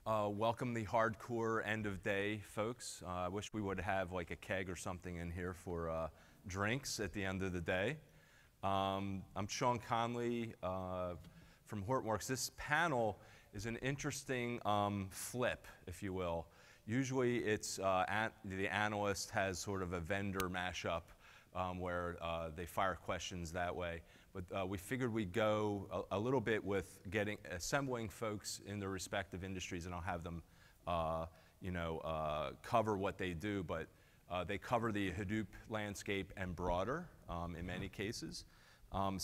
Welcome the hardcore end of day folks. I wish we would have like a keg or something in here for drinks at the end of the day. I'm Sean Conley from Hortonworks. This panel is an interesting flip, if you will. Usually it's the analyst has sort of a vendor mashup where they fire questions that way. But we figured we'd go a little bit with assembling folks in their respective industries, and I'll have them cover what they do, but they cover the Hadoop landscape and broader in many cases. And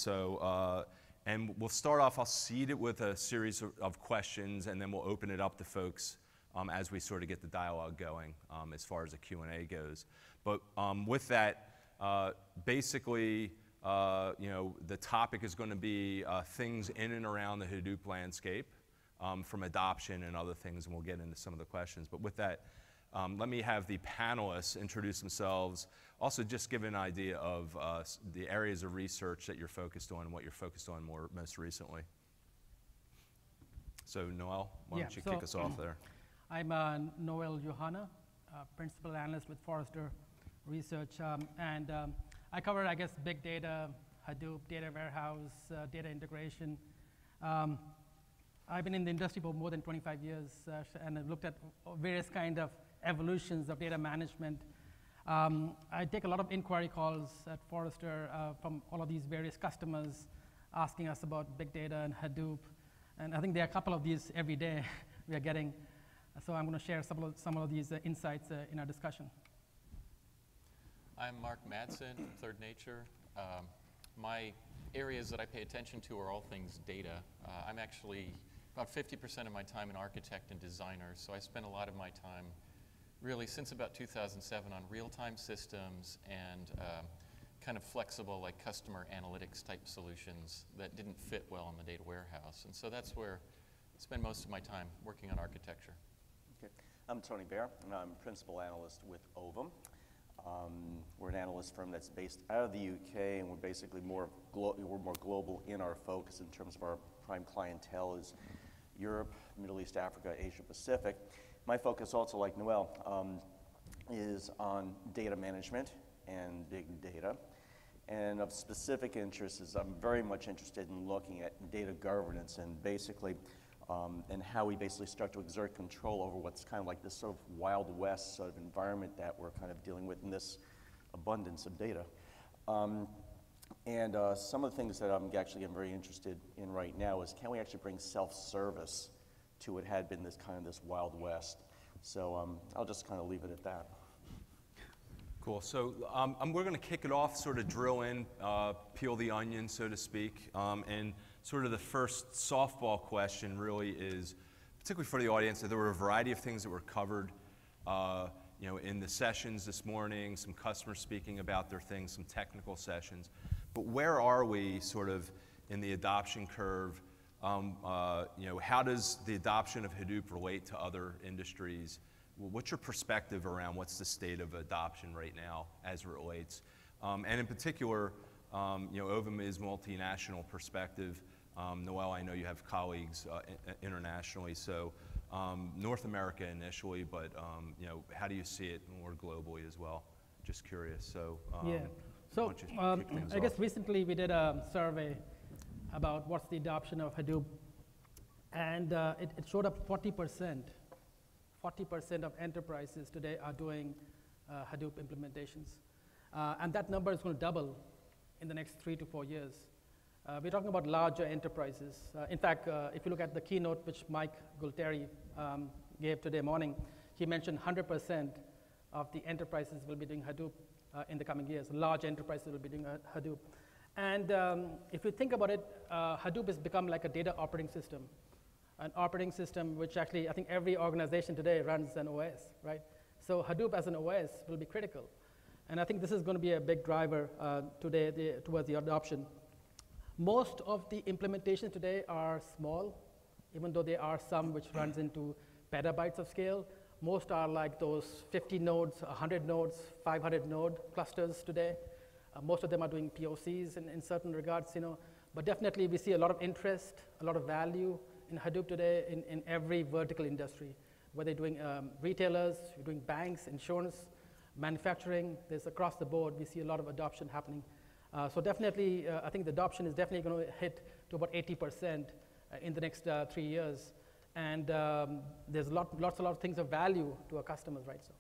we'll start off, I'll seed it with a series of questions, and then we'll open it up to folks as we sort of get the dialogue going as far as the Q&A goes. But with that, basically, the topic is going to be things in and around the Hadoop landscape from adoption and other things, and we'll get into some of the questions. But with that, let me have the panelists introduce themselves. Also, just give an idea of the areas of research that you're focused on and what you're focused on most recently. So, Noel, why don't you kick us off there? I'm Noel Johanna, Principal Analyst with Forrester Research, and I cover, I guess, big data, Hadoop, data warehouse, data integration. I've been in the industry for more than 25 years, and I've looked at various kind of evolutions of data management. I take a lot of inquiry calls at Forrester from all of these various customers asking us about big data and Hadoop, and I think there are a couple of these every day we are getting. So I'm going to share some of these insights in our discussion. I'm Mark Madsen from Third Nature. My areas that I pay attention to are all things data. I'm actually about 50% of my time an architect and designer, so I spend a lot of my time really since about 2007 on real-time systems and kind of flexible like customer analytics type solutions that didn't fit well in the data warehouse. And so that's where I spend most of my time working on architecture. Okay. I'm Tony Baer, and I'm Principal Analyst with Ovum. We're an analyst firm that's based out of the UK, and we're basically more global in our focus in terms of our prime clientele is Europe, Middle East, Africa, Asia Pacific. My focus also, like Noel, is on data management and big data. And of specific interest is I'm very much interested in looking at data governance and basically and how we basically start to exert control over what's kind of like this sort of Wild West sort of environment that we're kind of dealing with in this abundance of data. Some of the things that I'm very interested in right now is can we actually bring self-service to what had been this Wild West. So I'll just kind of leave it at that. Cool. So we're going to kick it off, sort of drill in, peel the onion, so to speak, and sort of the first softball question really is, particularly for the audience, that there were a variety of things that were covered in the sessions this morning, some customers speaking about their things, some technical sessions. But where are we sort of in the adoption curve? How does the adoption of Hadoop relate to other industries? What's your perspective around what's the state of adoption right now as it relates? And in particular, Ovum is multinational perspective. Noel, I know you have colleagues internationally, so North America initially, but how do you see it more globally as well? Just curious. So I guess recently we did a survey about what's the adoption of Hadoop, and it showed up 40% of enterprises today are doing Hadoop implementations. And that number is going to double in the next 3 to 4 years. We're talking about larger enterprises. In fact, if you look at the keynote which Mike Gualtieri gave today morning, he mentioned 100% of the enterprises will be doing Hadoop in the coming years. Large enterprises will be doing Hadoop. And if you think about it, Hadoop has become like a data operating system. An operating system which actually, I think every organization today runs an OS, right? So Hadoop as an OS will be critical. And I think this is going to be a big driver today towards the adoption. Most of the implementations today are small, even though there are some which runs into petabytes of scale. Most are like those 50 nodes, 100 nodes, 500 node clusters today. Most of them are doing POCs in certain regards, But definitely we see a lot of interest, a lot of value in Hadoop today in every vertical industry, whether you're doing retailers, you're doing banks, insurance, manufacturing. There's across the board, we see a lot of adoption happening. So definitely, I think the adoption is definitely going to hit to about 80% in the next 3 years. And there's lots of things of value to our customers, right? So.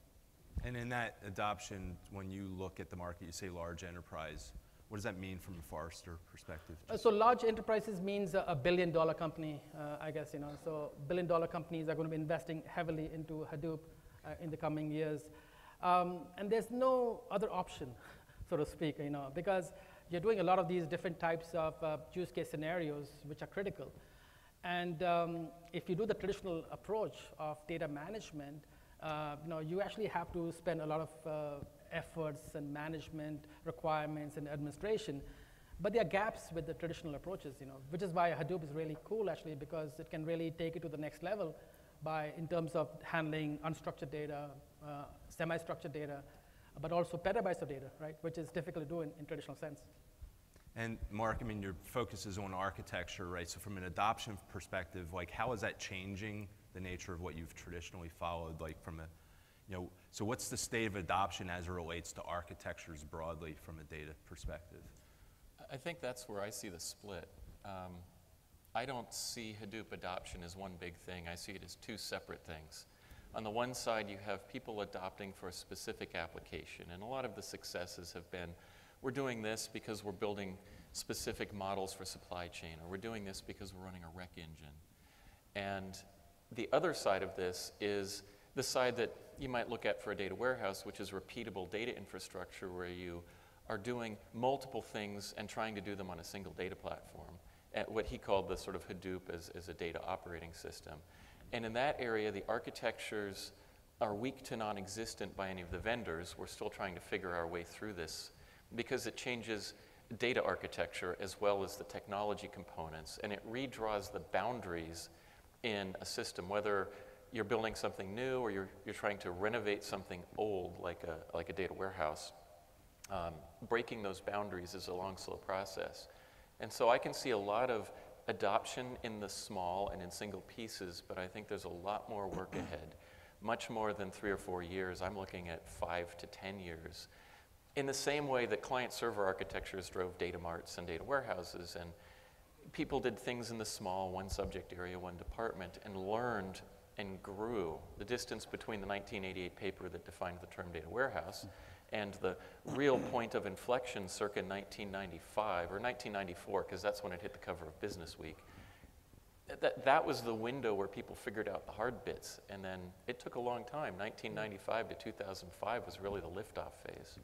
And in that adoption, when you look at the market, you say large enterprise. What does that mean from a Forrester perspective? So large enterprises means a $1 billion company, I guess, you know. So $1 billion companies are going to be investing heavily into Hadoop in the coming years. And there's no other option, so to speak, you know, because you're doing a lot of these different types of use case scenarios which are critical. And if you do the traditional approach of data management, you know, you actually have to spend a lot of efforts and management requirements and administration. But there are gaps with the traditional approaches, you know, which is why Hadoop is really cool, actually, because it can really take it to the next level in terms of handling unstructured data, semi-structured data, but also petabytes of data, right, which is difficult to do in traditional sense. And Mark, I mean, your focus is on architecture, right? So from an adoption perspective, like, how is that changing the nature of what you've traditionally followed, like from a, you know, so what's the state of adoption as it relates to architectures broadly from a data perspective? I think that's where I see the split. I don't see Hadoop adoption as one big thing. I see it as two separate things. On the one side, you have people adopting for a specific application, and a lot of the successes have been, we're doing this because we're building specific models for supply chain, or we're doing this because we're running a rec engine. And the other side of this is the side that you might look at for a data warehouse, which is repeatable data infrastructure where you are doing multiple things and trying to do them on a single data platform, at what he called the sort of Hadoop as a data operating system. And in that area, the architectures are weak to non-existent by any of the vendors. We're still trying to figure our way through this because it changes data architecture as well as the technology components, and it redraws the boundaries in a system, whether you're building something new or you're trying to renovate something old like a data warehouse. Breaking those boundaries is a long, slow process. And so I can see a lot of adoption in the small and in single pieces, but I think there's a lot more work ahead. Much more than 3 or 4 years. I'm looking at 5 to 10 years. In the same way that client-server architectures drove data marts and data warehouses, and people did things in the small, one subject area, one department, and learned and grew. The distance between the 1988 paper that defined the term data warehouse and the real point of inflection circa 1995, or 1994, because that's when it hit the cover of Business Week. That was the window where people figured out the hard bits, and then it took a long time. 1995 to 2005 was really the liftoff phase.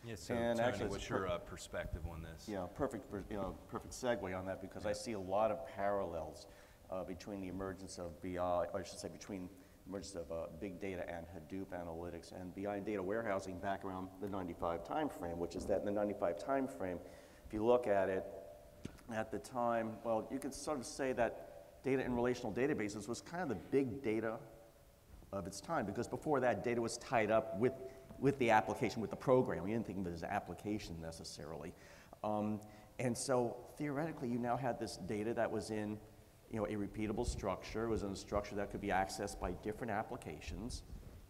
Yeah, so and Tony, actually, what's your perspective on this? Yeah, perfect segue on that, because I see a lot of parallels between the emergence of BI, or I should say between the emergence of big data and Hadoop analytics and BI and data warehousing back around the 95 timeframe, which is that in the 95 timeframe, if you look at it, at the time, well, you could sort of say that data in relational databases was kind of the big data of its time, because before that, data was tied up with the application, with the program. You didn't think of it as an application necessarily. And so theoretically, you now had this data that was in a repeatable structure. It was in a structure that could be accessed by different applications.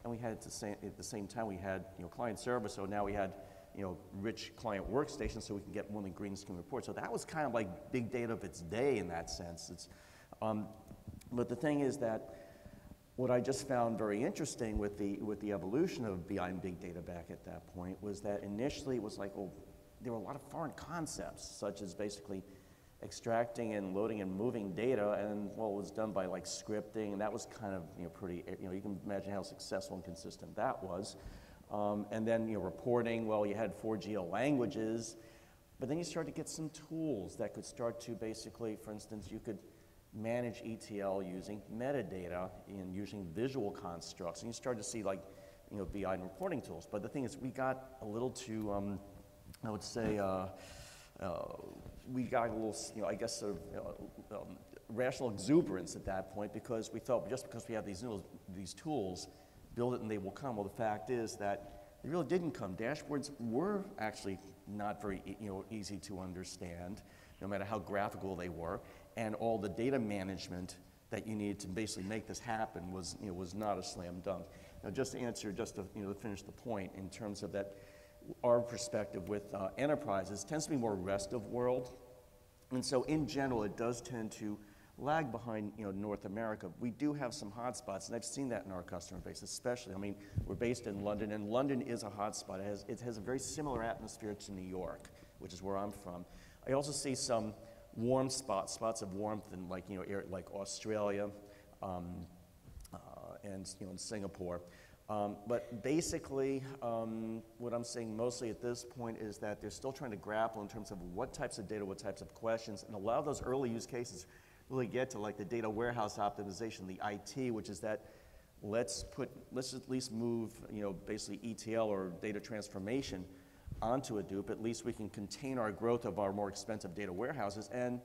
And we had at the same time, we had client server, so now we had rich client workstations so we can get more than green screen reports. So that was kind of like big data of its day in that sense. But the thing is that what I just found very interesting with the evolution of BI and big data back at that point was that initially it was like, well, there were a lot of foreign concepts, such as basically extracting and loading and moving data, and well, it was done by like scripting, and that was kind of pretty, you can imagine how successful and consistent that was. And then reporting, well, you had 4GL languages, but then you started to get some tools that could start to basically, for instance, you could manage ETL using metadata and using visual constructs, and you started to see like BI and reporting tools. But the thing is, we got a little too, I would say, we got a little, I guess, sort of rational exuberance at that point, because we thought just because we have these tools, build it and they will come. Well, the fact is that they really didn't come. Dashboards were actually not very easy to understand, no matter how graphical they were. and all the data management that you need to basically make this happen was, was not a slam dunk. Now, just to answer, just to, to finish the point in terms of that, our perspective with enterprises tends to be more rest of world, and so in general, it does tend to lag behind, North America. We do have some hotspots, and I've seen that in our customer base, especially. I mean, we're based in London, and London is a hotspot. It has a very similar atmosphere to New York, which is where I'm from. I also see some warm spots of warmth in like, like Australia, and in Singapore. But basically, what I'm saying mostly at this point is that they're still trying to grapple in terms of what types of data, what types of questions, and a lot of those early use cases really get to like the data warehouse optimization, the IT, which is that let's at least move, basically ETL or data transformation onto Hadoop. At least we can contain our growth of our more expensive data warehouses, and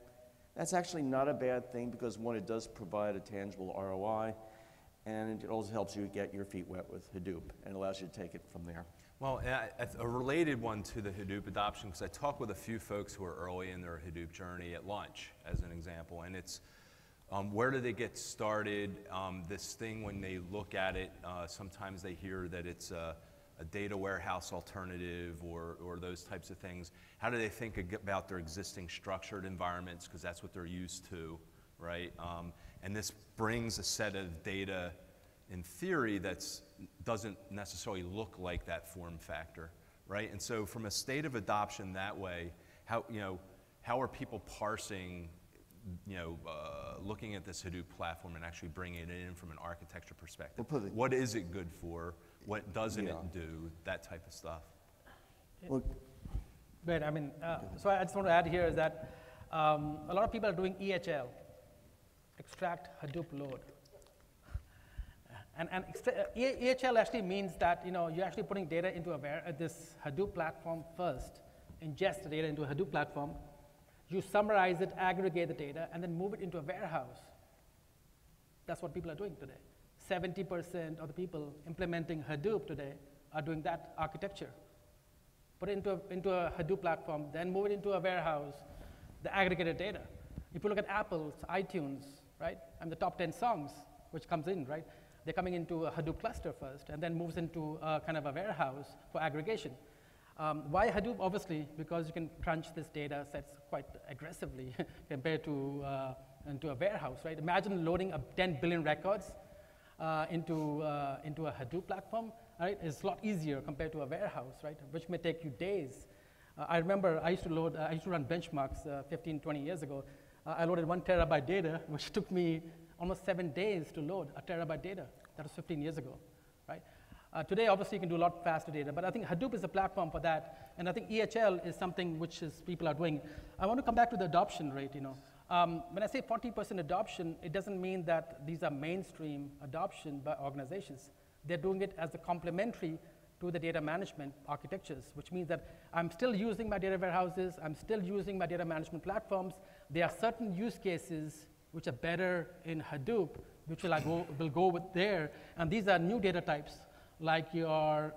that's actually not a bad thing because one, it does provide a tangible ROI, and it also helps you get your feet wet with Hadoop and allows you to take it from there. Well, a related one to the Hadoop adoption, because I talk with a few folks who are early in their Hadoop journey at lunch, as an example, and it's where do they get started? This thing, when they look at it, sometimes they hear that it's a data warehouse alternative or those types of things. How do they think about their existing structured environments, because that's what they're used to, right? And this brings a set of data, in theory, that doesn't necessarily look like that form factor, right? And so from a state of adoption that way, how are people parsing, looking at this Hadoop platform and actually bringing it in from an architecture perspective? What is it good for? What doesn't it do? That type of stuff. Well, great. I mean, so I just want to add here is that a lot of people are doing EHL, extract Hadoop load. And EHL actually means that you're actually putting data into this Hadoop platform first, ingest the data into a Hadoop platform, you summarize it, aggregate the data, and then move it into a warehouse. That's what people are doing today. 70% of the people implementing Hadoop today are doing that architecture. Put it into a Hadoop platform, then move it into a warehouse, the aggregated data. If you look at Apple's iTunes, right, and the top 10 songs, which comes in, right, they're coming into a Hadoop cluster first, and then moves into a kind of a warehouse for aggregation. Why Hadoop? Obviously, because you can crunch this data sets quite aggressively compared to into a warehouse, right? Imagine loading 10 billion records into a Hadoop platform, right? It's a lot easier compared to a warehouse, right? Which may take you days. I remember I used to run benchmarks 15, 20 years ago. I loaded 1 terabyte data, which took me almost 7 days to load a terabyte data. That was 15 years ago, right? Today, obviously, you can do a lot faster data, but I think Hadoop is a platform for that, and I think EHL is something which people are doing. I want to come back to the adoption rate, When I say 40% adoption, it doesn't mean that these are mainstream adoption by organizations. They're doing it as a complementary to the data management architectures, which means that I'm still using my data warehouses, I'm still using my data management platforms. There are certain use cases which are better in Hadoop, which will go with there, and these are new data types, like your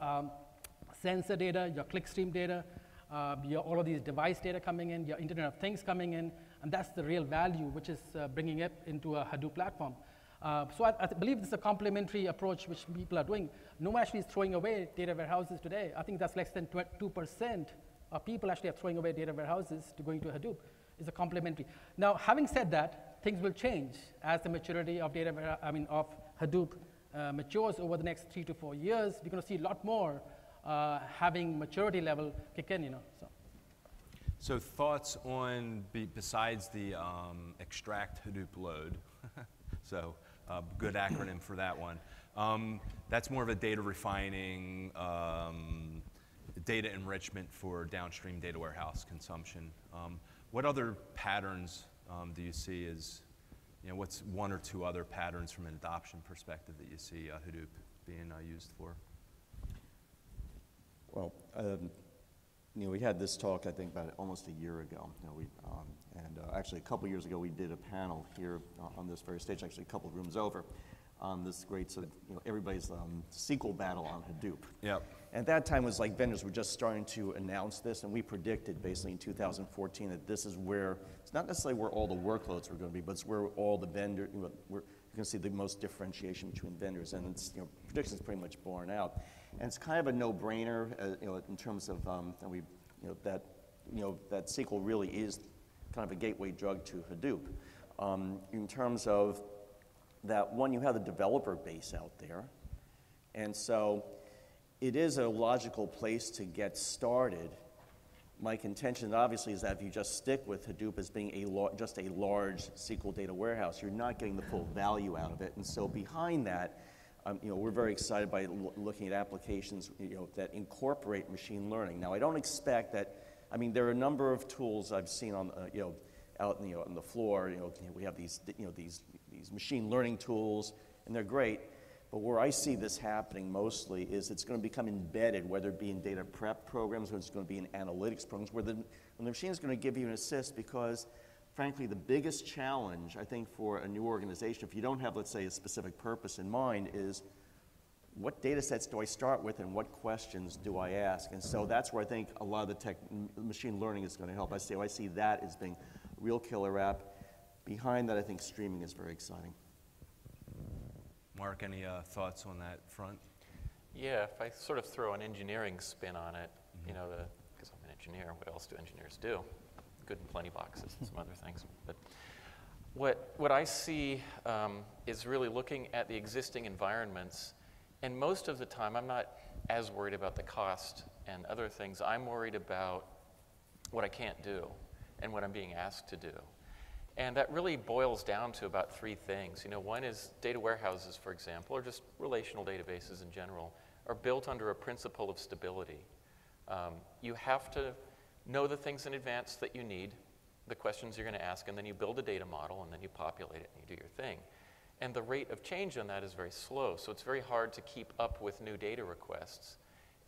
sensor data, your clickstream data, all of these device data coming in, your Internet of Things coming in, and that's the real value, which is bringing it into a Hadoop platform. So I believe this is a complementary approach which people are doing. No one actually is throwing away data warehouses today. I think that's less than 2% of people actually are throwing away data warehouses to going to Hadoop. It's a complementary. Now, having said that, things will change as the maturity of of Hadoop matures over the next 3 to 4 years. We're going to see a lot more having maturity level kick in, So thoughts on, besides the extract Hadoop load, so good acronym for that one. That's more of a data refining, data enrichment for downstream data warehouse consumption. What other patterns do you see as, what's 1 or 2 other patterns from an adoption perspective that you see Hadoop being used for? Well, we had this talk, I think, about almost a year ago. Actually, a couple years ago, we did a panel here on this very stage, actually a couple rooms over, on this great sort of, everybody's SQL battle on Hadoop. Yep. At that time, it was like vendors were just starting to announce this, and we predicted basically in 2014 that this is where, it's not necessarily where all the workloads were going to be, but it's where all the vendor, where you're going to see the most differentiation between vendors, and it's, predictions pretty much borne out. And it's kind of a no-brainer, in terms of, that SQL really is kind of a gateway drug to Hadoop. In terms of that, one, you have the developer base out there, and so it is a logical place to get started. My contention, obviously, is that if you just stick with Hadoop as being just a large SQL data warehouse, you're not getting the full value out of it. And so behind that, we're very excited by looking at applications that incorporate machine learning. Now, I don't expect that. I mean, there are a number of tools I've seen on out on the floor. We have these these machine learning tools, and they're great. But where I see this happening mostly is it's going to become embedded, whether it be in data prep programs or it's going to be in analytics programs, where the machine is going to give you an assist, because, frankly, the biggest challenge, I think, for a new organization, if you don't have, let's say, a specific purpose in mind, is what data sets do I start with and what questions do I ask? And so that's where I think a lot of the machine learning is going to help. I see that as being a real killer app. Behind that, I think streaming is very exciting. Mark, any thoughts on that front? Yeah, if I sort of throw an engineering spin on it, because I'm an engineer, what else do engineers do? Good in plenty boxes and some other things. But what I see is really looking at the existing environments, and most of the time I'm not as worried about the cost and other things. I'm worried about what I can't do and what I'm being asked to do. And that really boils down to about three things. One is data warehouses, for example, or just relational databases in general, are built under a principle of stability. You have to know the things in advance that you need, the questions you're going to ask, and then you build a data model, and then you populate it, and you do your thing. And the rate of change on that is very slow, so it's very hard to keep up with new data requests.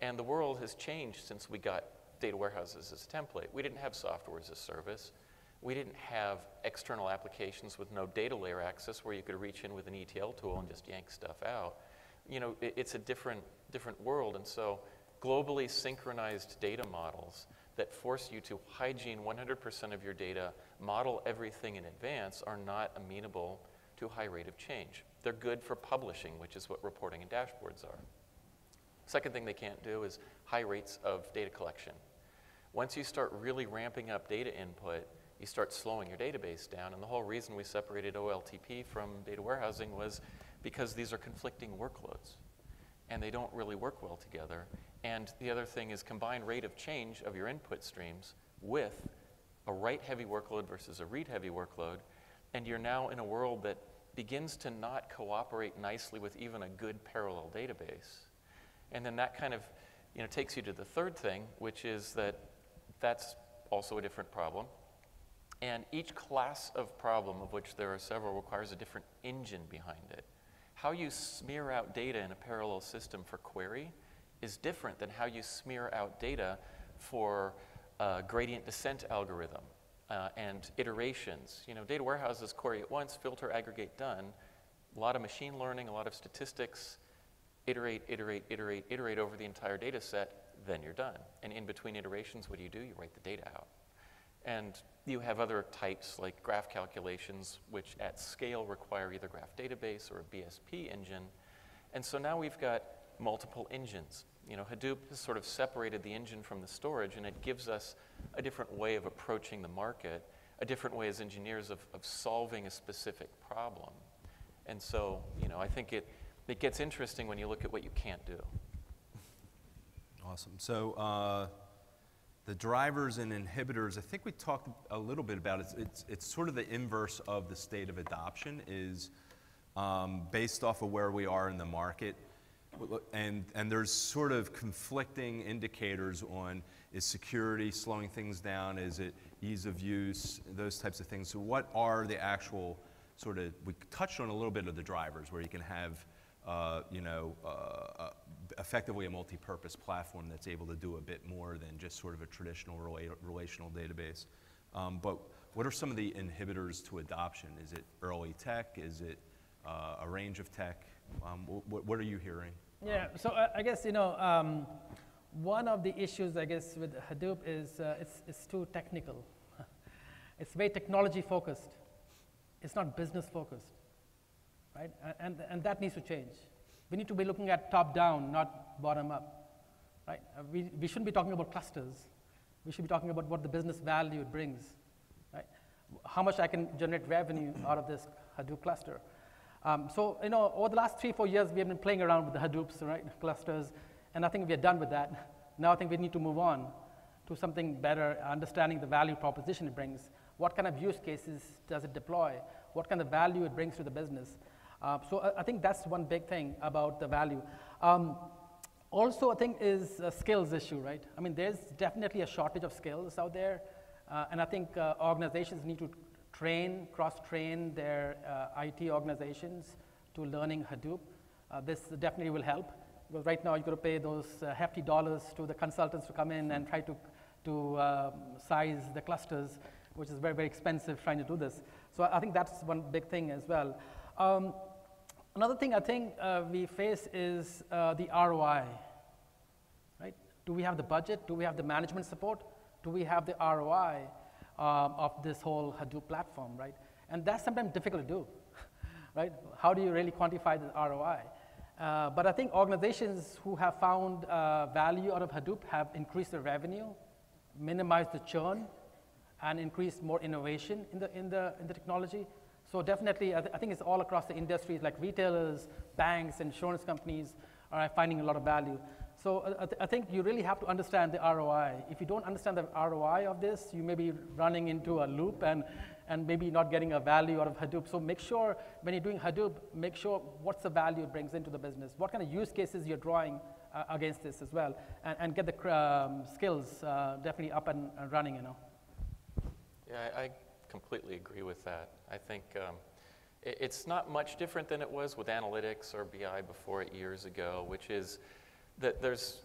And the world has changed since we got data warehouses as a template. We didn't have software as a service. We didn't have external applications with no data layer access where you could reach in with an ETL tool and just yank stuff out. It's a different world, and so globally synchronized data models that force you to hygiene 100% of your data, model everything in advance, are not amenable to a high rate of change. They're good for publishing, which is what reporting and dashboards are. Second thing they can't do is high rates of data collection. Once you start really ramping up data input, you start slowing your database down, and the whole reason we separated OLTP from data warehousing was because these are conflicting workloads, and they don't really work well together. And the other thing is combine rate of change of your input streams with a write-heavy workload versus a read-heavy workload, and you're now in a world that begins to not cooperate nicely with even a good parallel database. And then that kind of takes you to the third thing, which is that's also a different problem. And each class of problem, of which there are several, requires a different engine behind it. How you smear out data in a parallel system for query is different than how you smear out data for gradient descent algorithm and iterations. Data warehouses query it once, filter, aggregate, done. A lot of machine learning, a lot of statistics, iterate, iterate, iterate, iterate over the entire data set, then you're done. And in between iterations, what do? You write the data out. And you have other types like graph calculations, which at scale require either graph database or a BSP engine. And so now we've got multiple engines. Hadoop has sort of separated the engine from the storage, and it gives us a different way of approaching the market, a different way as engineers of solving a specific problem. And so, I think it gets interesting when you look at what you can't do. Awesome. So the drivers and inhibitors, I think we talked a little bit about it. It's sort of the inverse of the state of adoption, is based off of where we are in the market. And there's sort of conflicting indicators on, is security slowing things down? Is it ease of use? Those types of things. So what are the actual sort of, we touched on a little bit of the drivers where you can have effectively a multi-purpose platform that's able to do a bit more than just sort of a traditional relational database. But what are some of the inhibitors to adoption? Is it early tech? Is it a range of tech. What are you hearing? Yeah, so I guess, one of the issues, I guess, with Hadoop is it's too technical. It's very technology focused. It's not business focused, right? And that needs to change. We need to be looking at top down, not bottom up, right? We shouldn't be talking about clusters. We should be talking about what the business value it brings, right? How much I can generate revenue out of this Hadoop cluster. So, over the last 3-4 years, we have been playing around with the Hadoops, right, clusters, and I think we're done with that. Now I think we need to move on to something better, understanding the value proposition it brings. What kind of use cases does it deploy? What kind of value it brings to the business? So I think that's one big thing about the value. Also, I think is a skills issue, right? I mean, there's definitely a shortage of skills out there, and I think organizations need to cross-train their IT organizations to learning Hadoop. This definitely will help, because right now you've got to pay those hefty dollars to the consultants to come in and try to size the clusters, which is very, very expensive trying to do this. So I think that's one big thing as well. Another thing I think we face is the ROI, right? Do we have the budget? Do we have the management support? Do we have the ROI of this whole Hadoop platform, right? And that's sometimes difficult to do, right? How do you really quantify the ROI? But I think organizations who have found value out of Hadoop have increased their revenue, minimized the churn, and increased more innovation in the technology. So definitely, I think it's all across the industries, like retailers, banks, insurance companies are finding a lot of value. So I think you really have to understand the ROI. If you don't understand the ROI of this, you may be running into a loop and maybe not getting a value out of Hadoop. So make sure when you're doing Hadoop, make sure what's the value it brings into the business. What kind of use cases you're drawing against this as well, and get the skills definitely up and running, Yeah, I completely agree with that. I think it's not much different than it was with analytics or BI before it years ago, which is that there's,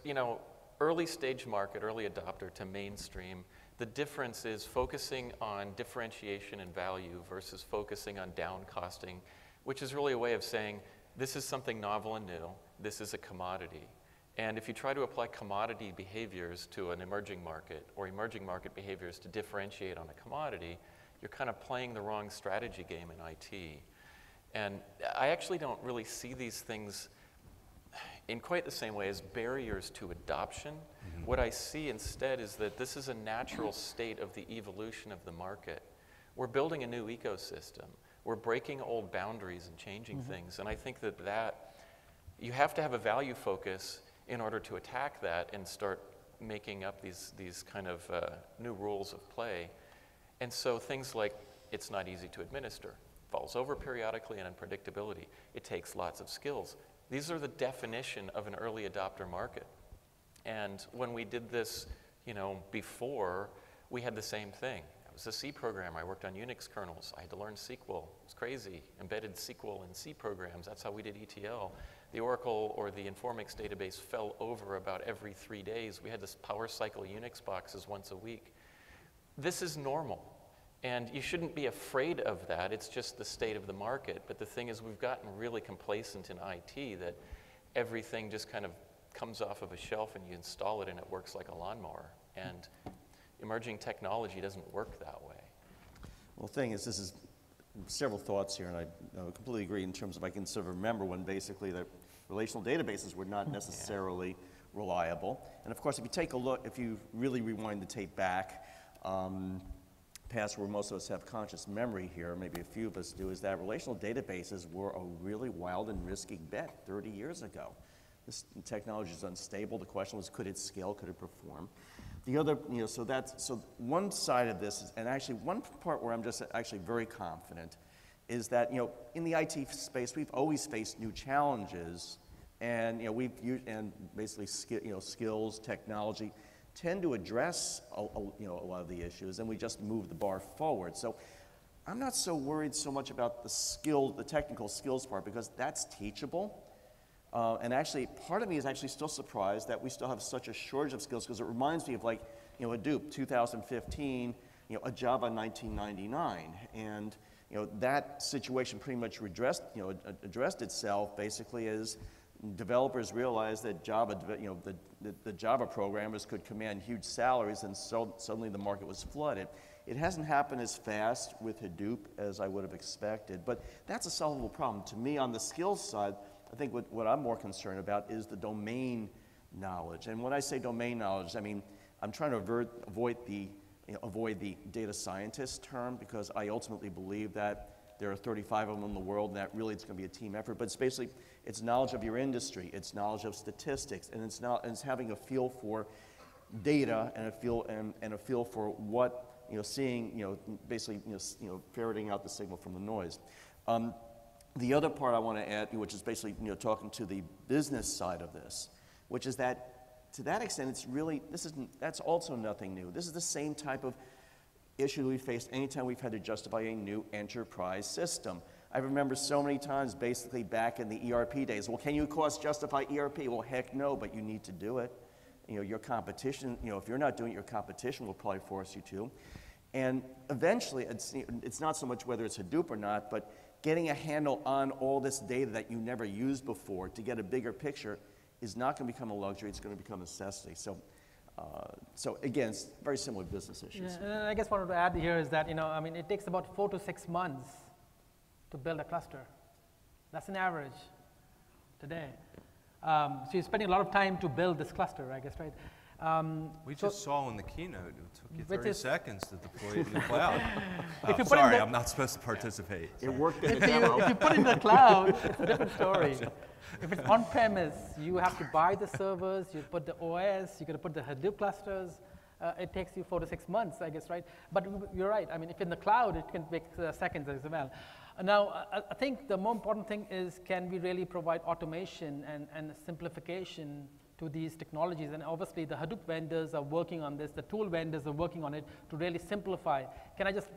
early stage market, early adopter to mainstream. The difference is focusing on differentiation and value versus focusing on down costing, which is really a way of saying, this is something novel and new, this is a commodity. And if you try to apply commodity behaviors to an emerging market or emerging market behaviors to differentiate on a commodity, you're kind of playing the wrong strategy game in IT. And I actually don't really see these things in quite the same way as barriers to adoption. Mm-hmm. What I see instead is that this is a natural state of the evolution of the market. We're building a new ecosystem. We're breaking old boundaries and changing mm-hmm. things. And I think that you have to have a value focus in order to attack that and start making up these kind of new rules of play. And so things like, it's not easy to administer, falls over periodically, and unpredictability. It takes lots of skills. These are the definition of an early adopter market. And when we did this, before, we had the same thing. I was a C programmer. I worked on Unix kernels. I had to learn SQL. It was crazy. Embedded SQL in C programs. That's how we did ETL. The Oracle or the Informix database fell over about every 3 days. We had to power cycle Unix boxes once a week. This is normal. And you shouldn't be afraid of that. It's just the state of the market. But the thing is, we've gotten really complacent in IT that everything just kind of comes off of a shelf and you install it and it works like a lawnmower. And emerging technology doesn't work that way. Well, the thing is, this is several thoughts here, and I completely agree in terms of I can sort of remember when basically the relational databases were not necessarily reliable. And of course, if you take a look, if you really rewind the tape back, past where most of us have conscious memory here, maybe a few of us do, is that relational databases were a really wild and risky bet 30 years ago. This technology is unstable. The question was, could it scale? Could it perform? The other, so one side of this is, and actually one part where I'm just actually very confident is that, in the IT space, we've always faced new challenges, and, and basically, skills, technology, tend to address a lot of the issues, and we just move the bar forward. So I'm not so worried so much about the technical skills part, because that's teachable. And actually, part of me is actually still surprised that we still have such a shortage of skills, because it reminds me of Hadoop 2015, a Java 1999. And that situation pretty much addressed itself basically as developers realized that Java, the Java programmers could command huge salaries, and so suddenly the market was flooded. It hasn't happened as fast with Hadoop as I would have expected, but that's a solvable problem. To me, on the skills side, I think what I'm more concerned about is the domain knowledge. And when I say domain knowledge, I mean, I'm trying to avoid the data scientist term, because I ultimately believe that there are 35 of them in the world, and that really it's going to be a team effort. But it's basically, it's knowledge of your industry, it's knowledge of statistics, and it's having a feel for data and a feel for what, seeing, basically, ferreting out the signal from the noise. The other part I want to add, which is basically, talking to the business side of this, which is that to that extent, it's really, that's also nothing new. This is the same type of issue we faced anytime we've had to justify a new enterprise system. I remember so many times, basically back in the ERP days, well, can you cost justify ERP? Well, heck no, but you need to do it. Your competition, if you're not doing it, your competition will probably force you to. And eventually, it's not so much whether it's Hadoop or not, but getting a handle on all this data that you never used before to get a bigger picture is not going to become a luxury, it's going to become a necessity. So again, it's very similar business issues. Yeah, and I guess what I wanted to add here is that, it takes about 4 to 6 months to build a cluster. That's an average today. So you're spending a lot of time to build this cluster, I guess, right? We just saw in the keynote, it took you 30 seconds to deploy it in the cloud. Sorry, I'm not supposed to participate. It worked in the demo. If you put it in the cloud, it's a different story. If it's on-premise, you have to buy the servers, you put the OS, you got to put the Hadoop clusters. It takes you 4 to 6 months, I guess, right? But you're right. I mean, if in the cloud, it can take seconds as well. Now, I think the more important thing is, can we really provide automation and simplification to these technologies? And obviously, the Hadoop vendors are working on this. The tool vendors are working on it to really simplify. Can I just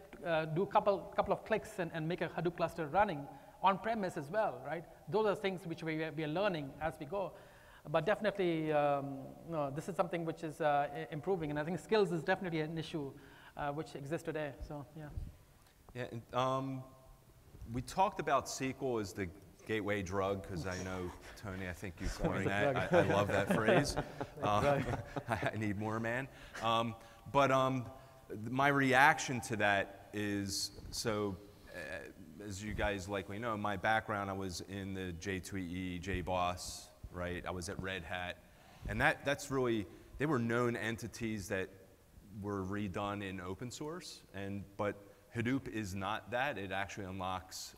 do a couple of clicks and make a Hadoop cluster running on-premise as well, right? Those are things which we are learning as we go. But definitely, this is something which is improving. And I think skills is definitely an issue which exists today. So, yeah. Yeah, and, we talked about SQL as the gateway drug, because I know, Tony, I think you coined that. I love that phrase. I need more, man. My reaction to that is, as you guys likely know, my background, I was in the J2EE, JBoss, right? I was at Red Hat. And that's really, they were known entities that were redone in open source, but Hadoop is not that. It actually unlocks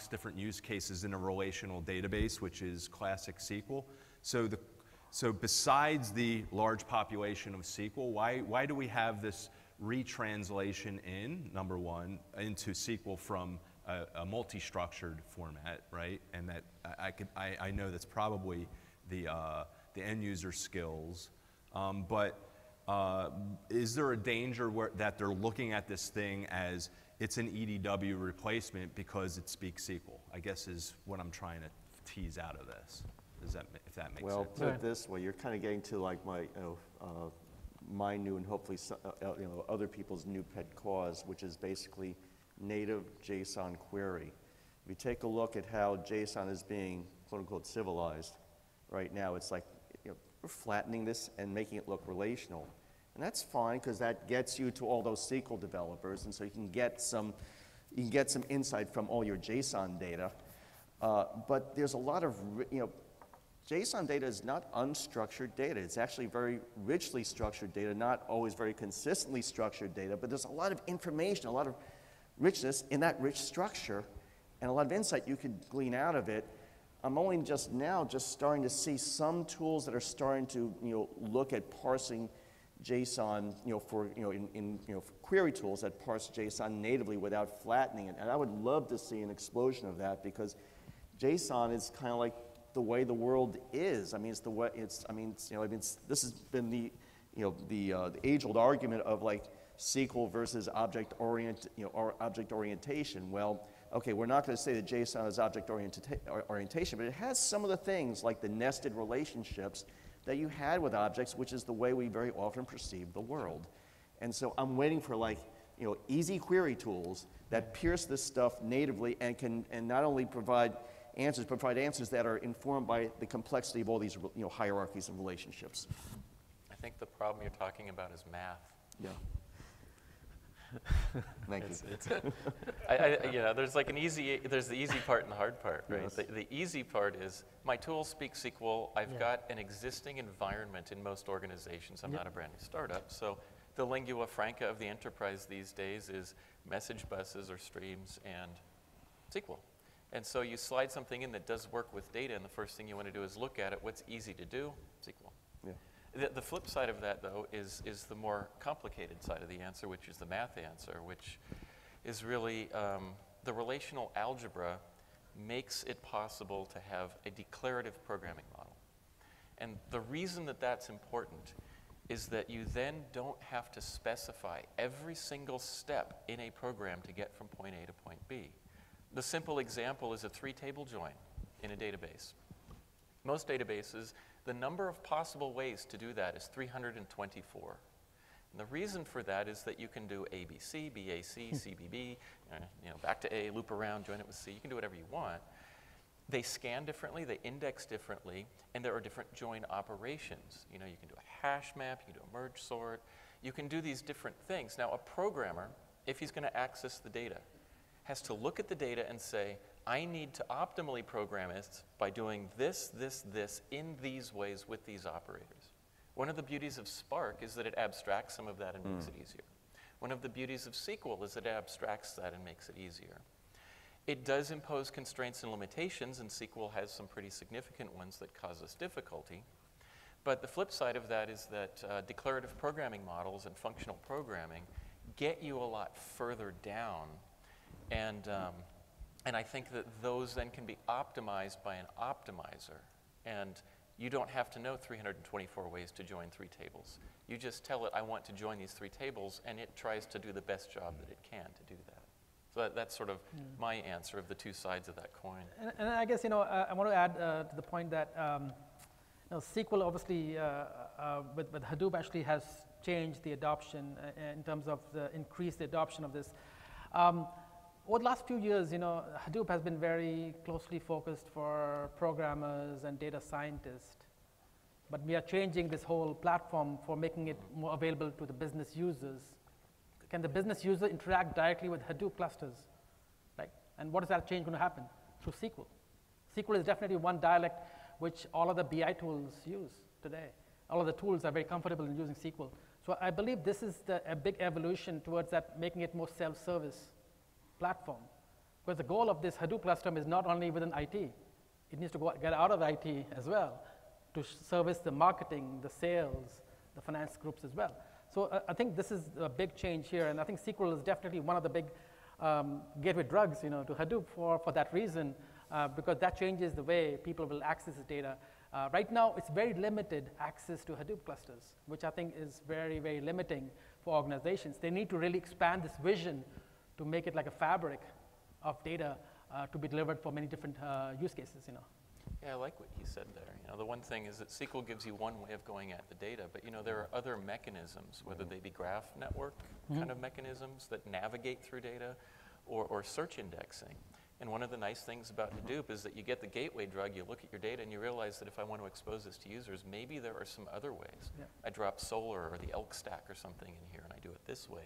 different use cases in a relational database, which is classic SQL. So besides the large population of SQL, why do we have this retranslation number one, into SQL from a multi-structured format, right? And that I know that's probably the end user skills, but is there a danger that they're looking at this thing as it's an EDW replacement because it speaks SQL? I guess is what I'm trying to tease out of this. If that makes sense. Well, put it this way, you're kind of getting to like my new and hopefully other people's new pet cause, which is basically native JSON query. If you take a look at how JSON is being quote unquote civilized right now, it's like we're flattening this and making it look relational. And that's fine, because that gets you to all those SQL developers, and so you can get some insight from all your JSON data. But there's a lot of, JSON data is not unstructured data. It's actually very richly structured data, not always very consistently structured data, but there's a lot of information, a lot of richness in that rich structure, and a lot of insight you could glean out of it. I'm only just starting to see some tools that are starting to look at parsing JSON for query tools that parse JSON natively without flattening it. And I would love to see an explosion of that, because JSON is kind of like the way the world is. I mean, it's the way this has been the age-old argument of like SQL versus object orientation. Well, okay, we're not going to say that JSON is object orientation, but it has some of the things like the nested relationships that you had with objects, which is the way we very often perceive the world. And so I'm waiting for like easy query tools that pierce this stuff natively and can not only provide answers that are informed by the complexity of all these hierarchies and relationships. I think the problem you're talking about is math. Yeah. Thank you. There's like there's the easy part and the hard part, right? Yes. The easy part is my tool speaks SQL. I've got an existing environment in most organizations. I'm not a brand new startup. So the lingua franca of the enterprise these days is message buses or streams and SQL. And so you slide something in that does work with data, and the first thing you want to do is look at it. What's easy to do? SQL. Yeah. The flip side of that, though, is the more complicated side of the answer, which is the math answer, which is really the relational algebra makes it possible to have a declarative programming model. And the reason that that's important is that you then don't have to specify every single step in a program to get from point A to point B. The simple example is a 3-table join in a database. Most databases, the number of possible ways to do that is 324. And the reason for that is that you can do ABC, BAC, CBB, back to A, loop around, join it with C. You can do whatever you want. They scan differently, they index differently, and there are different join operations. You can do a hash map, you can do a merge sort. You can do these different things. Now, a programmer, if he's going to access the data, has to look at the data and say, I need to optimally program it by doing this, this, this, in these ways with these operators. One of the beauties of Spark is that it abstracts some of that and makes it easier. One of the beauties of SQL is that it abstracts that and makes it easier. It does impose constraints and limitations, and SQL has some pretty significant ones that cause us difficulty. But the flip side of that is that declarative programming models and functional programming get you a lot further down. And I think that those then can be optimized by an optimizer. And you don't have to know 324 ways to join 3 tables. You just tell it, I want to join these 3 tables, and it tries to do the best job that it can to do that. So that's sort of my answer of the 2 sides of that coin. And I guess, I want to add to the point that SQL obviously with Hadoop actually has changed the adoption in terms of the increased adoption of this. Over the last few years, Hadoop has been very closely focused for programmers and data scientists. But we are changing this whole platform for making it more available to the business users. Can the business user interact directly with Hadoop clusters? Right? And what is that change going to happen? Through SQL. SQL is definitely one dialect which all of the BI tools use today. All of the tools are very comfortable in using SQL. So I believe this is a big evolution towards that, making it more self-service platform. Because the goal of this Hadoop cluster is not only within IT, it needs to get out of IT as well to service the marketing, the sales, the finance groups as well. So I think this is a big change here, and I think SQL is definitely one of the big gateway drugs to Hadoop for that reason, because that changes the way people will access the data. Right now, it's very limited access to Hadoop clusters, which I think is very, very limiting for organizations. They need to really expand this vision to make it like a fabric of data to be delivered for many different use cases. Yeah, I like what he said there. The one thing is that SQL gives you one way of going at the data, but there are other mechanisms, whether they be graph network kind of mechanisms that navigate through data, or search indexing. And one of the nice things about Hadoop is that you get the gateway drug, you look at your data, and you realize that if I want to expose this to users, maybe there are some other ways. Yeah. I drop Solar or the Elk stack or something in here, and I do it this way,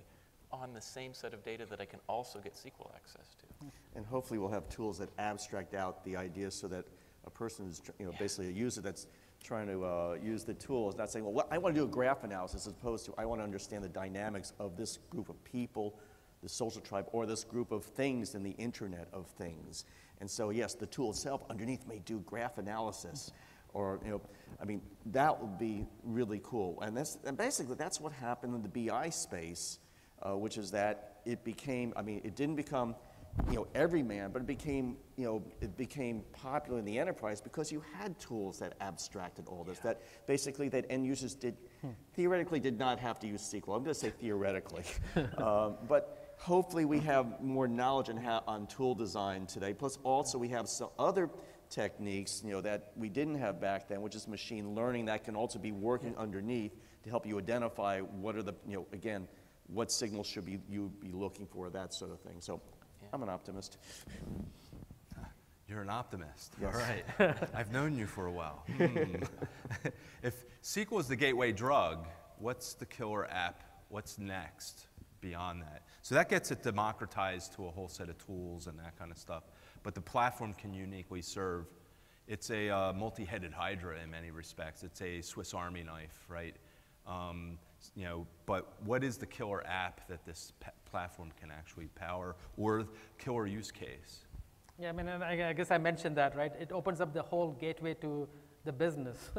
on the same set of data that I can also get SQL access to. And hopefully we'll have tools that abstract out the ideas so that a person is, basically a user that's trying to use the tool is not saying, well, I want to do a graph analysis, as opposed to I want to understand the dynamics of this group of people, the social tribe, or this group of things in the Internet of Things. And so, yes, the tool itself underneath may do graph analysis, or that would be really cool. And basically that's what happened in the BI space. Which is that it became, it didn't become, everyman, but it became popular in the enterprise because you had tools that abstracted all this, that basically that end users theoretically did not have to use SQL. I'm going to say theoretically. But hopefully we have more knowledge on tool design today. Plus also we have some other techniques, that we didn't have back then, which is machine learning that can also be working underneath to help you identify what are the, again, what signals should you be looking for, that sort of thing. So I'm an optimist. You're an optimist. Yes. All right. I've known you for a while. If SQL is the gateway drug, what's the killer app? What's next beyond that? So that gets it democratized to a whole set of tools and that kind of stuff. But the platform can uniquely serve. It's a multi-headed hydra in many respects. It's a Swiss Army knife, right? You know, but what is the killer app that this platform can actually power, or killer use case? Yeah, I mean, and I guess I mentioned that, right? It opens up the whole gateway to the business,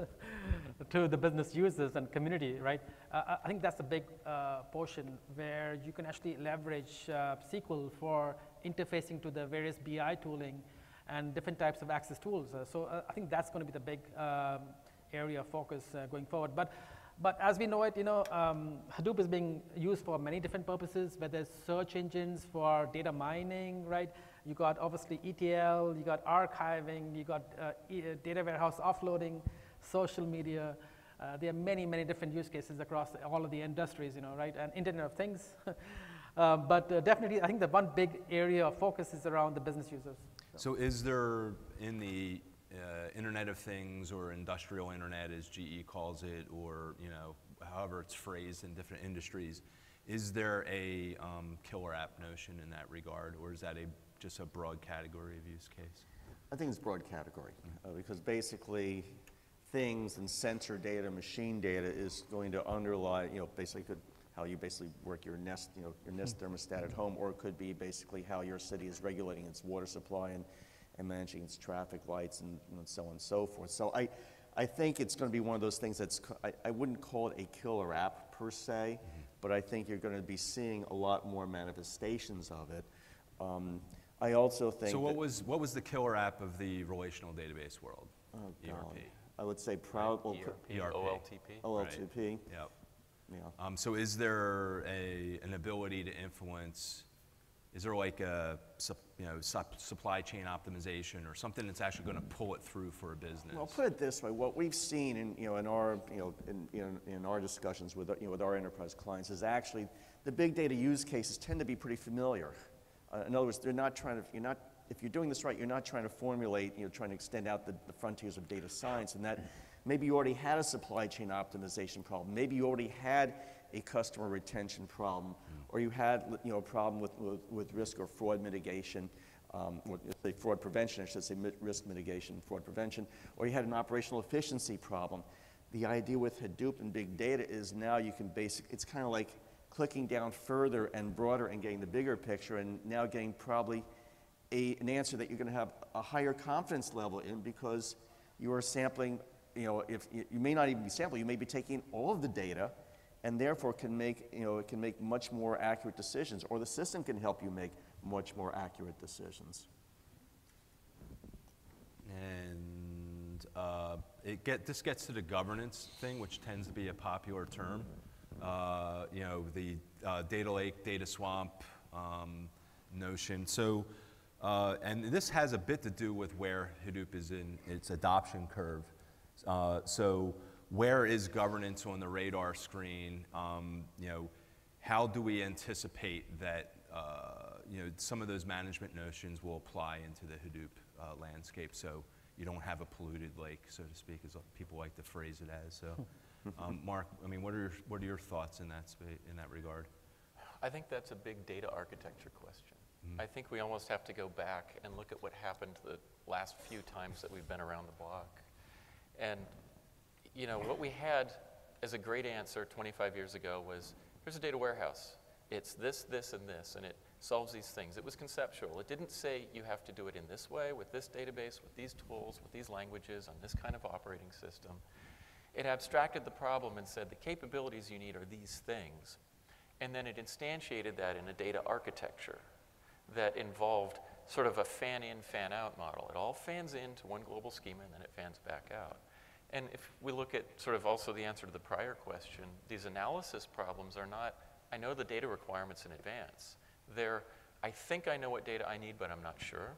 to the business users and community, right? I think that's a big portion where you can actually leverage SQL for interfacing to the various BI tooling and different types of access tools. So I think that's going to be the big area of focus going forward. But as we know it, you know, Hadoop is being used for many different purposes, whether it's search engines for data mining, right? You got obviously ETL, you got archiving, you got data warehouse offloading, social media. There are many, many different use cases across all of the industries, you know, right? And Internet of Things. But definitely, I think the one big area of focus is around the business users. So is there, in the Internet of Things, or industrial internet as GE calls it, or, you know, however it's phrased in different industries, is there a killer app notion in that regard, or is that just a broad category of use case? I think it's broad category, because basically things and sensor data, machine data is going to underlie, you know, basically how you basically work your Nest, you know, your Nest thermostat at home, or it could be basically how your city is regulating its water supply and managing its traffic lights and so on and so forth. So I think it's going to be one of those things that's, I wouldn't call it a killer app per se, but I think you're going to be seeing a lot more manifestations of it. I also think. So what was the killer app of the relational database world? Oh, ERP. I would say ERP. OLTP. OLTP. Right. Yep. Yeah. So is there an ability to influence? Is there like a supply chain optimization or something that's actually going to pull it through for a business? Well, put it this way: what we've seen in our discussions with with our enterprise clients is actually the big data use cases tend to be pretty familiar. In other words, they're not trying to. If you're doing this right, you're not trying to formulate, trying to extend out the frontiers of data science, and that maybe you already had a supply chain optimization problem. Maybe you already had a customer retention problem, or you had a problem with risk or fraud mitigation, or fraud prevention, I should say, risk mitigation, fraud prevention, or you had an operational efficiency problem. The idea with Hadoop and big data is now you can it's kind of like clicking down further and broader and getting the bigger picture, and now getting probably an answer that you're going to have a higher confidence level in, because you are sampling, if you may not even be sampling, you may be taking all of the data, and therefore can make, it can make much more accurate decisions, or the system can help you make much more accurate decisions. And this gets to the governance thing, which tends to be a popular term. The data lake, data swamp notion. So, and this has a bit to do with where Hadoop is in its adoption curve. So where is governance on the radar screen? How do we anticipate that some of those management notions will apply into the Hadoop landscape, so you don't have a polluted lake, so to speak, as people like to phrase it as. So, Mark, I mean, what are your thoughts in that regard? I think that's a big data architecture question. I think we almost have to go back and look at what happened the last few times that we've been around the block. And what we had as a great answer 25 years ago was, here's a data warehouse. It's this, this, and this, and it solves these things. It was conceptual. It didn't say you have to do it in this way, with this database, with these tools, with these languages, on this kind of operating system. It abstracted the problem and said the capabilities you need are these things. And then it instantiated that in a data architecture that involved sort of a fan-in, fan-out model. It all fans into one global schema, and then it fans back out. And if we look at sort of also the answer to the prior question, these analysis problems are not, I know the data requirements in advance. They're, I think I know what data I need, but I'm not sure.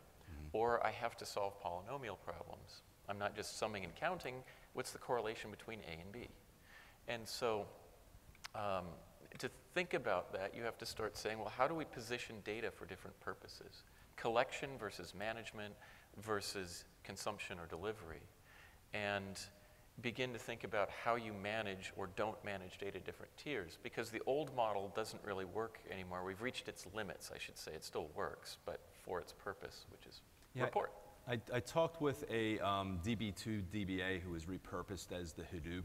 Or I have to solve polynomial problems. I'm not just summing and counting. What's the correlation between A and B? And so to think about that, you have to start saying, well, how do we position data for different purposes? Collection versus management versus consumption or delivery. And begin to think about how you manage or don't manage data at different tiers. Because the old model doesn't really work anymore. We've reached its limits, I should say. It still works, but for its purpose, which is report. I talked with a DB2 DBA who was repurposed as the Hadoop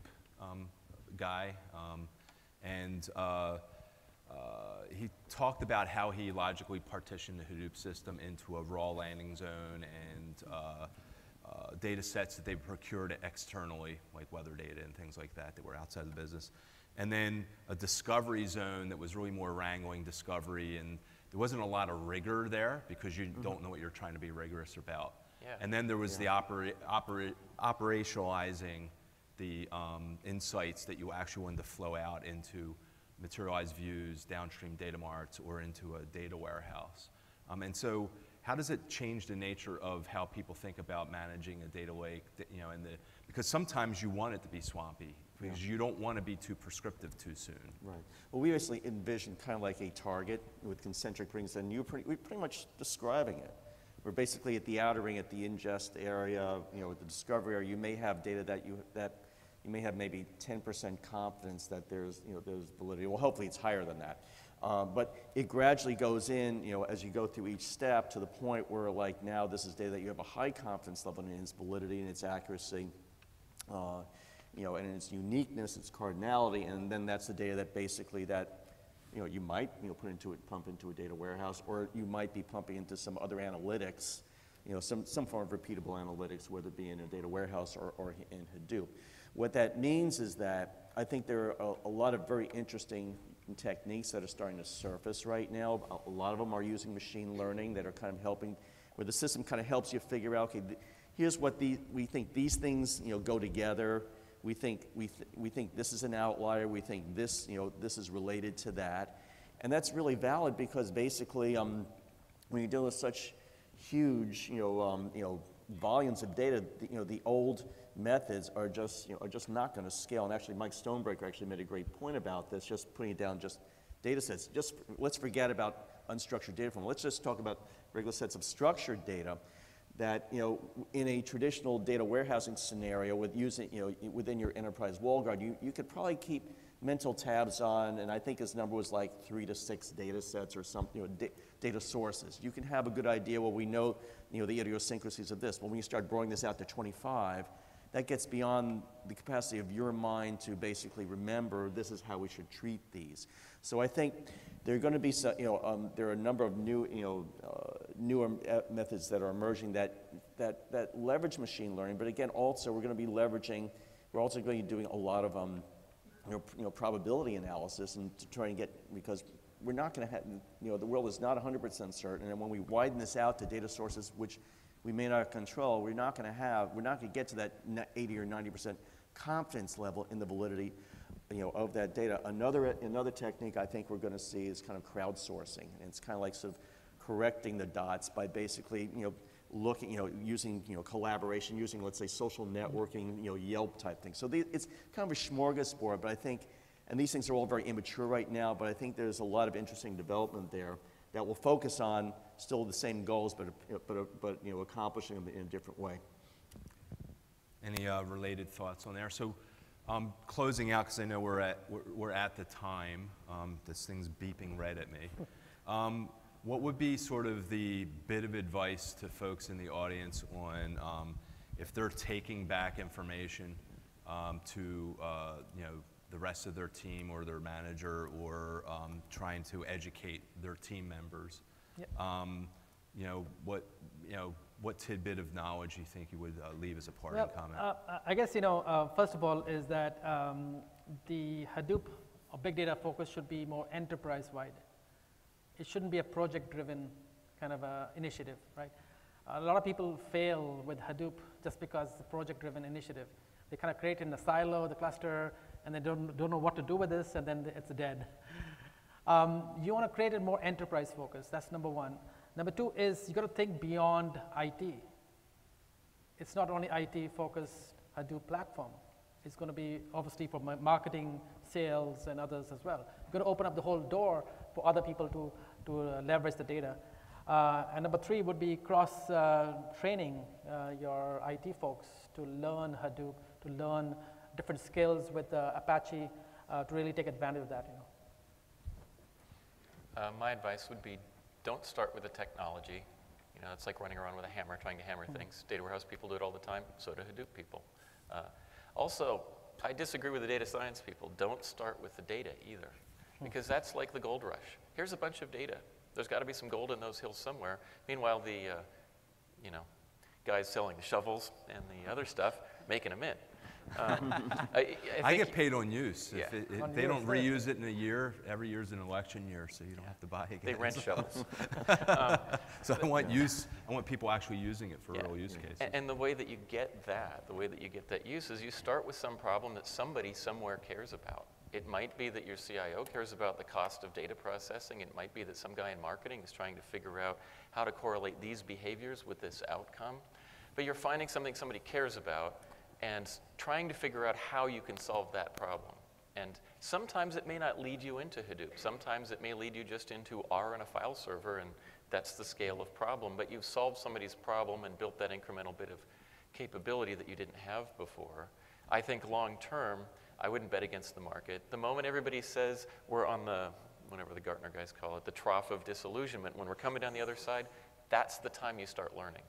guy. He talked about how he logically partitioned the Hadoop system into a raw landing zone and data sets that they procured externally, like weather data and things like that were outside the business. And then a discovery zone that was really more wrangling discovery, and there wasn't a lot of rigor there because you don't know what you're trying to be rigorous about. Yeah. And then there was the operationalizing the insights that you actually wanted to flow out into materialized views, downstream data marts, or into a data warehouse. And so how does it change the nature of how people think about managing a data lake? Because sometimes you want it to be swampy because you don't want to be too prescriptive too soon. Right. Well, we basically envision kind of like a target with concentric rings, and we're pretty much describing it. We're basically at the outer ring, at the ingest area, at the discovery area. You may have data that you may have maybe 10% confidence that there's validity. Well, hopefully it's higher than that. But it gradually goes in, as you go through each step to the point where, like, now this is data that you have a high confidence level in its validity and its accuracy, and in its uniqueness, its cardinality, and then that's the data that basically you might pump into a data warehouse, or you might be pumping into some other analytics, some form of repeatable analytics, whether it be in a data warehouse or in Hadoop. What that means is that I think there are a lot of very interesting techniques that are starting to surface right now. A lot of them are using machine learning that are kind of helping, where the system kind of helps you figure out, okay, here's what we think these things go together. We think this is an outlier. We think this this is related to that, and that's really valid because basically when you deal with such huge volumes of data, the old methods are just not going to scale. And actually, Mike Stonebreaker actually made a great point about this, just putting it down just data sets. Just let's forget about unstructured data form. Let's just talk about regular sets of structured data that in a traditional data warehousing scenario with using within your enterprise wall guard, you could probably keep mental tabs on, and I think his number was like 3 to 6 data sets or something, data sources. You can have a good idea. Well, we know the idiosyncrasies of this. But when you start growing this out to 25, that gets beyond the capacity of your mind to basically remember this is how we should treat these. So I think there are going to be some, there are a number of newer methods that are emerging that leverage machine learning. But again, also we're going to be leveraging. We're also going to be doing a lot of probability analysis and to try and get, because we're not going to have, the world is not 100% certain, and when we widen this out to data sources which we may not control, we're not going to get to that 80 or 90% confidence level in the validity of that data. Another technique I think we're going to see is kind of crowdsourcing, and it's kind of like sort of correcting the dots by basically looking, using collaboration, using, let's say, social networking, Yelp type thing. So it's kind of a smorgasbord, but I think, and these things are all very immature right now, but I think there's a lot of interesting development there that will focus on still the same goals, but accomplishing them in a different way. Any related thoughts on there? So closing out, because I know we're at the time. This thing's beeping red at me. What would be sort of the bit of advice to folks in the audience on if they're taking back information to the rest of their team or their manager, or trying to educate their team members? Yep. What tidbit of knowledge do you think you would leave as a parting comment? I guess first of all is that the Hadoop or big data focus should be more enterprise-wide. It shouldn't be a project-driven kind of initiative, right? A lot of people fail with Hadoop just because it's a project-driven initiative. They kind of create in the silo, the cluster, and they don't know what to do with this, and then it's dead. You want to create a more enterprise focus. That's number one. Number two is you got to think beyond IT. It's not only IT-focused Hadoop platform. It's going to be obviously for marketing, sales, and others as well. You're going to open up the whole door for other people to leverage the data. And number 3 would be cross-training your IT folks to learn Hadoop, to learn different skills with Apache to really take advantage of that. My advice would be, don't start with the technology. It's like running around with a hammer, trying to hammer things. Data warehouse people do it all the time, so do Hadoop people. Also, I disagree with the data science people. Don't start with the data either, because that's like the gold rush. Here's a bunch of data. There's got to be some gold in those hills somewhere. Meanwhile, the guys selling the shovels and the other stuff, making a mint. I get paid on use. Yeah. If they don't reuse it in a year, every year's an election year, so you don't have to buy again. They rent shovels. So I want use. I want people actually using it for real use cases. And the way that you get that, use is you start with some problem that somebody somewhere cares about. It might be that your CIO cares about the cost of data processing. It might be that some guy in marketing is trying to figure out how to correlate these behaviors with this outcome. But you're finding something somebody cares about and trying to figure out how you can solve that problem. And sometimes it may not lead you into Hadoop. Sometimes it may lead you just into R and a file server, and that's the scale of problem. But you've solved somebody's problem and built that incremental bit of capability that you didn't have before. I think long term, I wouldn't bet against the market. The moment everybody says we're on the, whatever the Gartner guys call it, the trough of disillusionment, when we're coming down the other side, that's the time you start learning.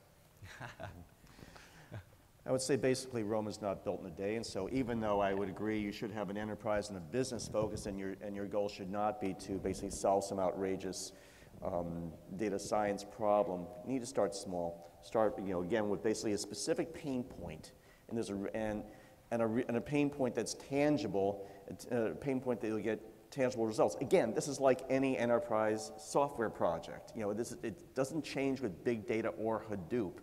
I would say basically Rome is not built in a day, and so even though I would agree you should have an enterprise and a business focus, and your goal should not be to basically solve some outrageous data science problem, you need to start small. Start, again, with basically a specific pain point, and there's a pain point that's tangible, a pain point that you'll get tangible results. Again, this is like any enterprise software project. It doesn't change with big data or Hadoop.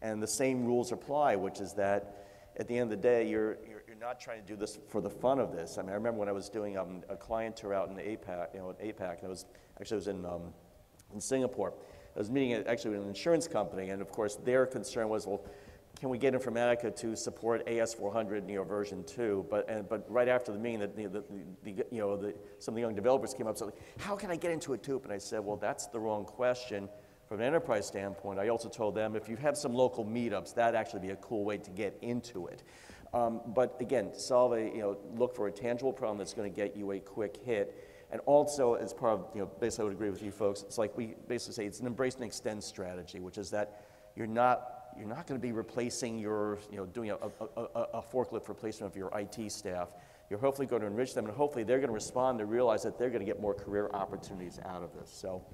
And the same rules apply, which is that at the end of the day, you're not trying to do this for the fun of this. I mean, I remember when I was doing a client tour out in APAC, and I was in Singapore. I was meeting actually with an insurance company, and of course their concern was, well, can we get Informatica to support AS400 version 2? But right after the meeting, some of the young developers came up and said, how can I get into Hadoop? And I said, well, that's the wrong question. From an enterprise standpoint, I also told them if you have some local meetups, that'd actually be a cool way to get into it. But again, look for a tangible problem that's going to get you a quick hit. And also, as part of, basically I would agree with you folks, it's like we basically say it's an embrace and extend strategy, which is that you're not going to be replacing doing a forklift replacement of your IT staff. You're hopefully going to enrich them, and hopefully they're going to respond to realize that they're going to get more career opportunities out of this. So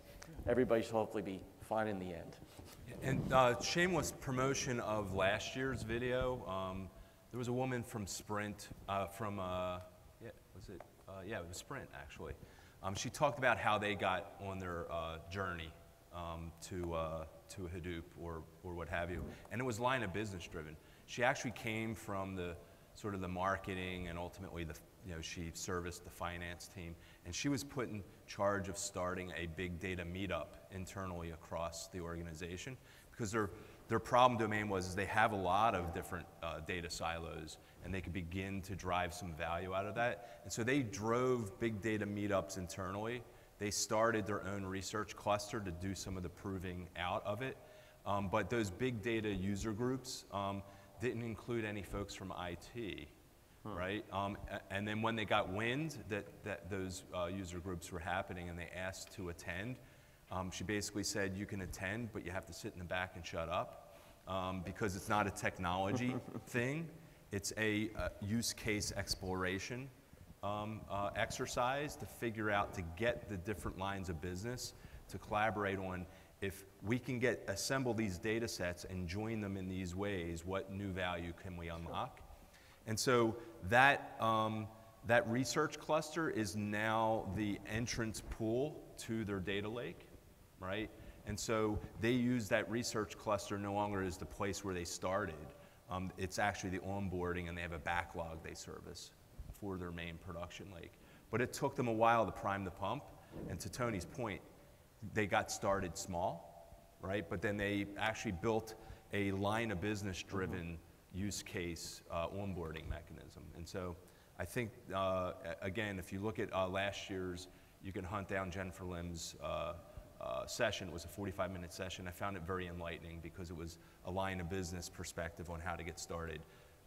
everybody should hopefully be fine in the end. And shameless promotion of last year's video. There was a woman from Sprint, it was Sprint actually. She talked about how they got on their journey to Hadoop or what have you, and it was line of business driven. She actually came from the sort of the marketing, and ultimately she serviced the finance team, and she was put in charge of starting a big data meetup internally across the organization, because their problem domain was they have a lot of different data silos, and they could begin to drive some value out of that. And so they drove big data meetups internally. They started their own research cluster to do some of the proving out of it. But those big data user groups didn't include any folks from IT. Right? And then when they got wind that those user groups were happening and they asked to attend, she basically said, you can attend, but you have to sit in the back and shut up, because it's not a technology thing. It's a use case exploration exercise to figure out, to get the different lines of business to collaborate on, if we can assemble these data sets and join them in these ways, what new value can we unlock? And so that research cluster is now the entrance pool to their data lake, right? And so they use that research cluster no longer as the place where they started. It's actually the onboarding, and they have a backlog they service for their main production lake. But it took them a while to prime the pump, and to Tony's point, they got started small, right? But then they actually built a line of business driven use case onboarding mechanism. And so I think, again, if you look at last year's, you can hunt down Jennifer Lim's session. It was a 45-minute session. I found it very enlightening because it was a line of business perspective on how to get started.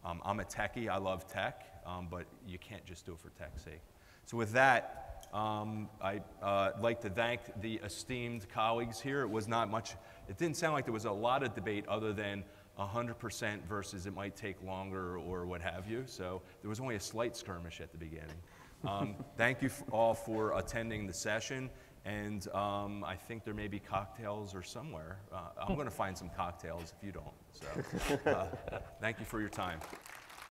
I'm a techie. I love tech, but you can't just do it for tech's sake. So with that, I'd like to thank the esteemed colleagues here. It was not much, it didn't sound like there was a lot of debate other than 100% versus it might take longer or what have you. So there was only a slight skirmish at the beginning. Thank you all for attending the session. And I think there may be cocktails or somewhere. I'm going to find some cocktails if you don't. So thank you for your time.